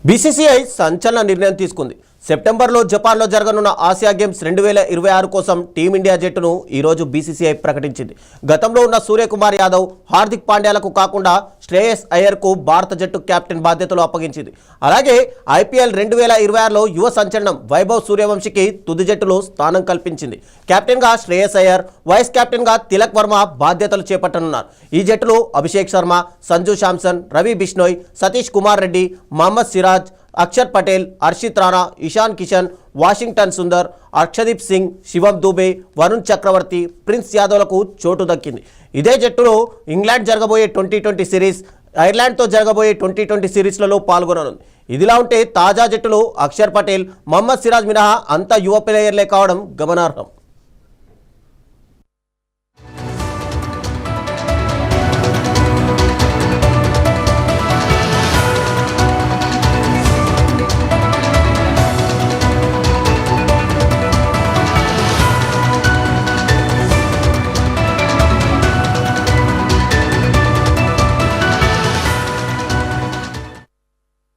BCCI సంచలన నిర్ణయం తీసుకుంది. సెప్టెంబర్లో జపాన్లో జరగనున్న ఆసియా గేమ్స్ 2026 కోసం టీమిండియా జట్టును ఈరోజు బీసీసీఐ ప్రకటించింది. గతంలో ఉన్న సూర్యకుమార్ యాదవ్, హార్దిక్ పాండ్యాలకు కాకుండా శ్రేయస్ అయ్యర్కు భారత జట్టు కెప్టెన్ బాధ్యతలు అప్పగించింది. అలాగే ఐపీఎల్ 2026లో యువ సంచలనం వైభవ్ సూర్యవంశీకి తుది జట్టులో స్థానం కల్పించింది. కెప్టెన్గా శ్రేయస్ అయ్యర్, వైస్ కెప్టెన్గా తిలక్ వర్మ బాధ్యతలు చేపట్టనున్నారు. ఈ జట్టులో అభిషేక్ శర్మ, సంజు శాంసన్, రవి బిష్ణోయ్, సతీష్ కుమార్ రెడ్డి, మహమ్మద్ సిరాజ్, అక్షర్ పటేల్, హర్షిత్ రాణా, ఇషాన్ కిషన్, వాషింగ్టన్ సుందర్, అర్షదీప్ సింగ్, శివం దూబే, వరుణ్ చక్రవర్తి, ప్రిన్స్ యాదవ్లకు చోటు దక్కింది. ఇదే జట్టులో ఇంగ్లాండ్ జరగబోయే T20 సిరీస్, ఐర్లాండ్తో జరగబోయే T20 సిరీస్లలో పాల్గొననుంది. ఇదిలా ఉంటే తాజా జట్టులో అక్షర్ పటేల్, మహమ్మద్ సిరాజ్ మినహా అంతా యువ ప్లేయర్లే కావడం గమనార్హం.